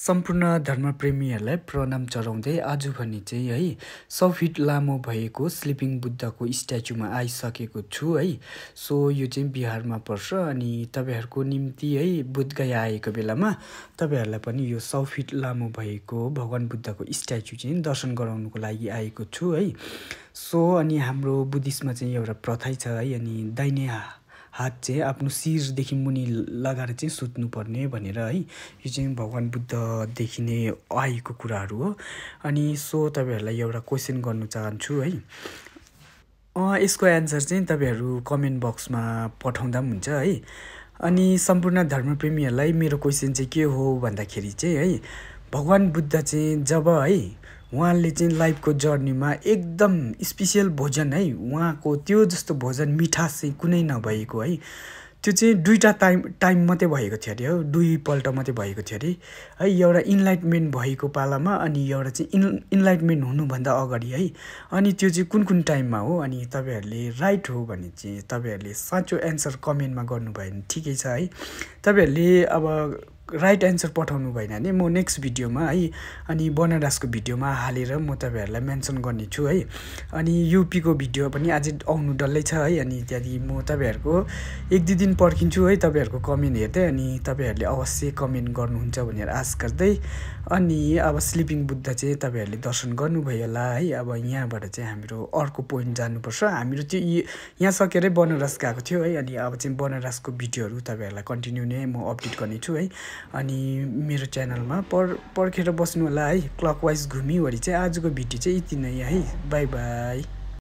सम्पूर्ण धर्मप्रेमीहरूलाई प्रणाम चढाउँदै आज भने चाहिँ है 100 फिट लामो भएको स्लिपिङ बुद्धको स्ट्याचुमा आइसकेको छु है। सो यो चाहिँ बिहारमा पर्छ अनि तपाईहरुको निम्ति है बुधगया आएको बेलामा तपाईहरुलाई पनि यो 100 फिट लामो भएको भगवान बुद्धको स्ट्याचु चाहिँ दर्शन गराउनको लागि आएको छु है। सो अनि हाम्रो बुद्धिस्टमा चाहिँ एउटा प्रथा छ है, अनि दाहिने हात चाहिँ आफ्नो शिरदेखि मुनि लगाएर चाहिँ सुत्नुपर्ने भनेर है। यो चाहिँ भगवान बुद्धदेखि नै आएको कुराहरू हो। अनि सो तपाईहरुलाई एउटा क्वेशन गर्न चाहन्छु है। यसको एन्सर चाहिँ तपाईहरु कमेन्ट बक्समा पठाउँदा पनि हुन्छ है। अनि सम्पूर्ण धर्मप्रेमीहरूलाई मेरो क्वेशन चाहिँ के हो भन्दाखेरि चाहिँ है, भगवान बुद्ध चाहिँ जब है उहाँले चाहिँ लाइफको जर्नीमा एकदम स्पेशल भोजन है, उहाँको त्यो जस्तो भोजन मिठास चाहिँ कुनै नभएको है, त्यो चाहिँ दुईटा टाइम मात्रै भएको थियो अरे हो, दुईपल्ट मात्रै भएको थियो अरे है। एउटा इन्लाइटमेन्ट भएको पालामा अनि एउटा चाहिँ इन्लाइटमेन्ट हुनुभन्दा अगाडि है। अनि त्यो चाहिँ कुन कुन टाइममा हो, अनि तपाईहरुले राइट हो भने चाहिँ तपाईहरुले साँचो एन्सर कमेन्टमा गर्नुभयो भने ठिकै छ है। तपाईहरुले अब राइट एन्सर पठाउनु भएन भने म नेक्स्ट भिडियोमा है अनि बनारसको भिडियोमा हालेर म तपाईहरुलाई मेन्सन गर्ने छु है। अनि युपीको भिडियो पनि अझै आउनु डल्लै छ है। अनि त्यहाँदेखि म तपाईहरुको 1-2 दिन पर्खिन्छु है तपाईहरुको कमेन्ट हेर्दै, अनि तपाईहरुले अवश्य कमेन्ट गर्नुहुन्छ भनेर आशा गर्दै। अनि अब स्लिपिङ बुद्ध चाहिँ तपाईहरुले दर्शन गर्नुभयो होला है। अब यहाँबाट चाहिँ हाम्रो अर्को पोइन्ट जानुपर्छ। हाम्रो त्यो यहाँ सकेरै बनारस गएको थियो है। अनि अब चाहिँ बनारसको भिडियोहरू तपाईहरुलाई कन्टिन्यू नै म अपडेट गर्ने छु है। अनि मेरो च्यानलमा पर्खेर बस्नु होला है। क्लकवाइज घुमिवरी चाहिँ आजको भिडियो चाहिँ यति नै है। By by.